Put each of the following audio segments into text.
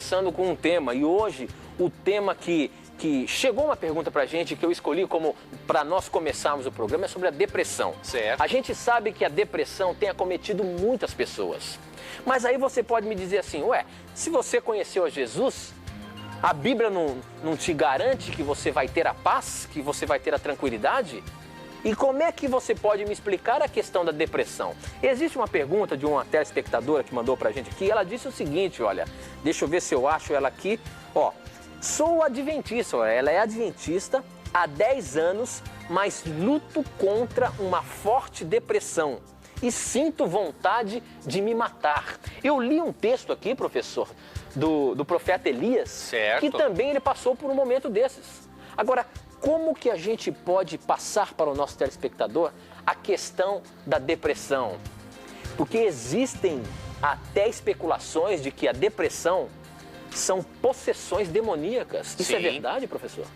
conversando com um tema, e hoje o tema que chegou uma pergunta pra gente, que eu escolhi como para nós começarmos o programa, é sobre a depressão. Certo. A gente sabe que a depressão tem acometido muitas pessoas. Mas aí você pode me dizer assim, ué, se você conheceu a Jesus, a Bíblia não te garante que você vai ter a paz, que você vai ter a tranquilidade? E como é que você pode me explicar a questão da depressão? Existe uma pergunta de uma telespectadora que mandou pra gente aqui, ela disse o seguinte, olha, deixa eu ver se eu acho ela aqui, ó, sou adventista, ela é adventista há 10 anos, mas luto contra uma forte depressão e sinto vontade de me matar. Eu li um texto aqui, professor, do profeta Elias, certo, que também ele passou por um momento desses. Agora, como que a gente pode passar para o nosso telespectador a questão da depressão? Porque existem até especulações de que a depressão são possessões demoníacas. Isso é verdade, professor?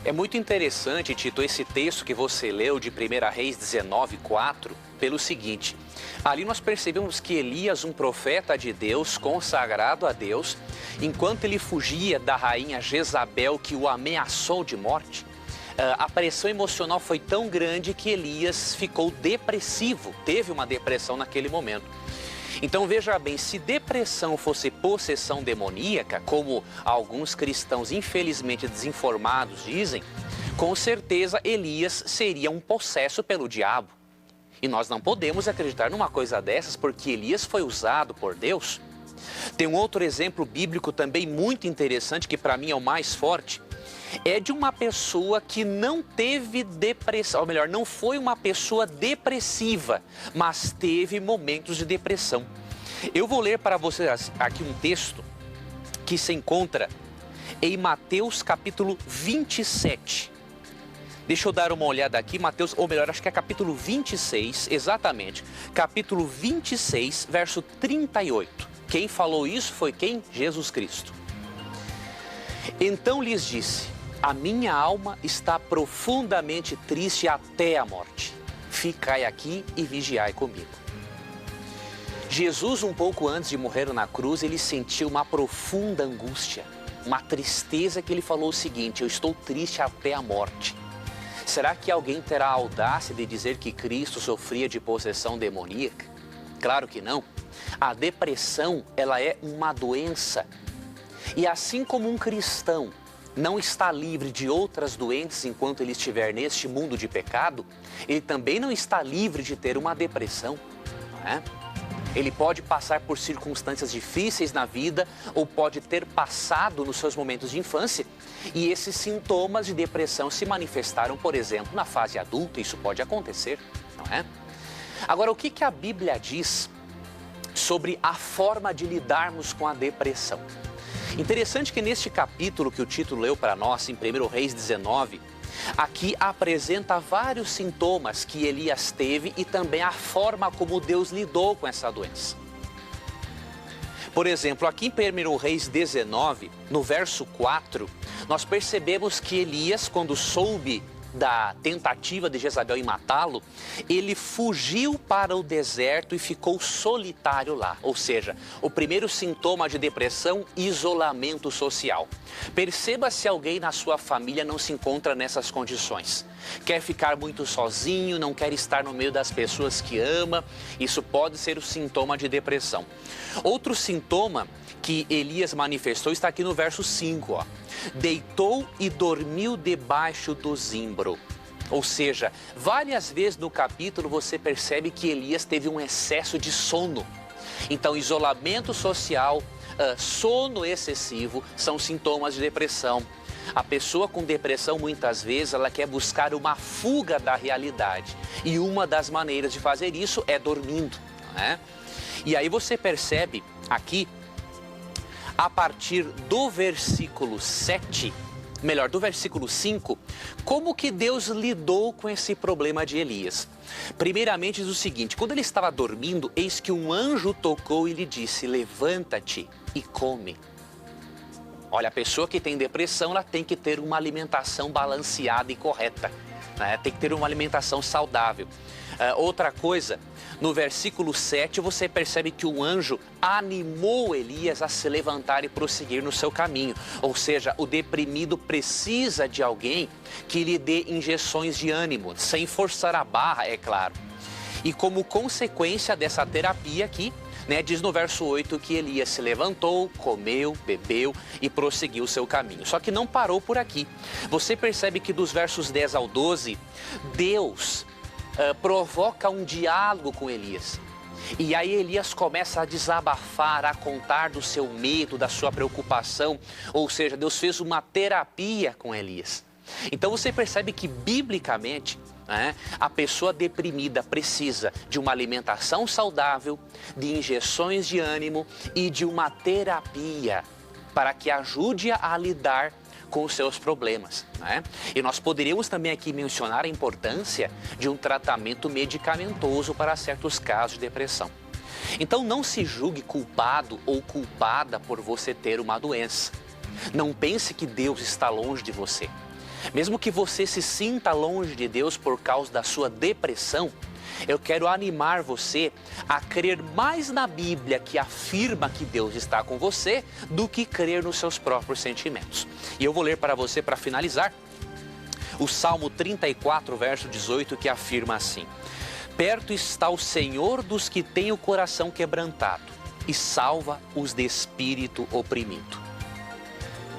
É muito interessante, Tito, esse texto que você leu de 1 Reis 19:4, pelo seguinte. Ali nós percebemos que Elias, um profeta de Deus, consagrado a Deus, enquanto ele fugia da rainha Jezabel, que o ameaçou de morte, a pressão emocional foi tão grande que Elias ficou depressivo, teve uma depressão naquele momento. Então veja bem, se depressão fosse possessão demoníaca, como alguns cristãos infelizmente desinformados dizem, com certeza Elias seria um possesso pelo diabo. E nós não podemos acreditar numa coisa dessas porque Elias foi usado por Deus. Tem um outro exemplo bíblico também muito interessante, que para mim é o mais forte, é de uma pessoa que não teve depressão, ou melhor, não foi uma pessoa depressiva, mas teve momentos de depressão. Eu vou ler para vocês aqui um texto que se encontra em Mateus capítulo 27. Deixa eu dar uma olhada aqui, Mateus, ou melhor, acho que é capítulo 26, exatamente. Capítulo 26, verso 38. Quem falou isso foi quem? Jesus Cristo. Então lhes disse, a minha alma está profundamente triste até a morte. Ficai aqui e vigiai comigo. Jesus, um pouco antes de morrer na cruz, ele sentiu uma profunda angústia, uma tristeza, que ele falou o seguinte, eu estou triste até a morte. Será que alguém terá a audácia de dizer que Cristo sofria de possessão demoníaca? Claro que não. A depressão, ela é uma doença. E assim como um cristão não está livre de outras doenças enquanto ele estiver neste mundo de pecado, ele também não está livre de ter uma depressão, não é? Ele pode passar por circunstâncias difíceis na vida ou pode ter passado nos seus momentos de infância e esses sintomas de depressão se manifestaram, por exemplo, na fase adulta. Isso pode acontecer, não é? Agora, o que a Bíblia diz sobre a forma de lidarmos com a depressão? Interessante que neste capítulo que o Tito leu para nós, em 1 Reis 19, aqui apresenta vários sintomas que Elias teve e também a forma como Deus lidou com essa doença. Por exemplo, aqui em 1 Reis 19, no verso 4, nós percebemos que Elias, quando soube da tentativa de Jezabel em matá-lo, ele fugiu para o deserto e ficou solitário lá. Ou seja, o primeiro sintoma de depressão, isolamento social. Perceba se alguém na sua família não se encontra nessas condições. Quer ficar muito sozinho, não quer estar no meio das pessoas que ama, isso pode ser o sintoma de depressão. Outro sintoma que Elias manifestou está aqui no verso 5, ó. Deitou e dormiu debaixo do zimbro. Ou seja, várias vezes no capítulo você percebe que Elias teve um excesso de sono. Então, isolamento social, sono excessivo são sintomas de depressão. A pessoa com depressão, muitas vezes, ela quer buscar uma fuga da realidade. E uma das maneiras de fazer isso é dormindo, né? E aí você percebe aqui, a partir do versículo 7, melhor, do versículo 5, como que Deus lidou com esse problema de Elias. Primeiramente diz o seguinte, quando ele estava dormindo, eis que um anjo tocou e lhe disse, levanta-te e come. Olha, a pessoa que tem depressão, ela tem que ter uma alimentação balanceada e correta, né? Tem que ter uma alimentação saudável. Outra coisa, no versículo 7 você percebe que o anjo animou Elias a se levantar e prosseguir no seu caminho. Ou seja, o deprimido precisa de alguém que lhe dê injeções de ânimo, sem forçar a barra, é claro. E como consequência dessa terapia aqui, diz no verso 8 que Elias se levantou, comeu, bebeu e prosseguiu o seu caminho. Só que não parou por aqui. Você percebe que dos versos 10 ao 12, Deus provoca um diálogo com Elias. E aí Elias começa a desabafar, a contar do seu medo, da sua preocupação. Ou seja, Deus fez uma terapia com Elias. Então você percebe que biblicamente, a pessoa deprimida precisa de uma alimentação saudável, de injeções de ânimo e de uma terapia para que ajude-a a lidar com os seus problemas. E nós poderíamos também aqui mencionar a importância de um tratamento medicamentoso para certos casos de depressão. Então não se julgue culpado ou culpada por você ter uma doença. Não pense que Deus está longe de você. Mesmo que você se sinta longe de Deus por causa da sua depressão, eu quero animar você a crer mais na Bíblia, que afirma que Deus está com você, do que crer nos seus próprios sentimentos. E eu vou ler para você, para finalizar, o Salmo 34, verso 18, que afirma assim: perto está o Senhor dos que têm o coração quebrantado e salva os de espírito oprimido.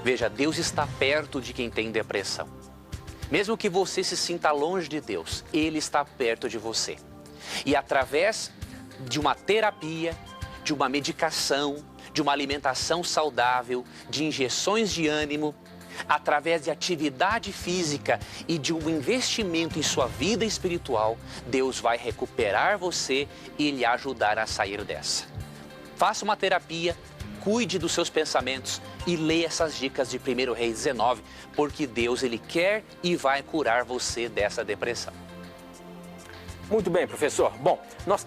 Veja, Deus está perto de quem tem depressão. Mesmo que você se sinta longe de Deus, Ele está perto de você. E através de uma terapia, de uma medicação, de uma alimentação saudável, de injeções de ânimo, através de atividade física e de um investimento em sua vida espiritual, Deus vai recuperar você e lhe ajudar a sair dessa. Faça uma terapia, cuide dos seus pensamentos e leia essas dicas de 1 Reis 19, porque Deus, Ele quer e vai curar você dessa depressão. Muito bem, professor. Bom, nós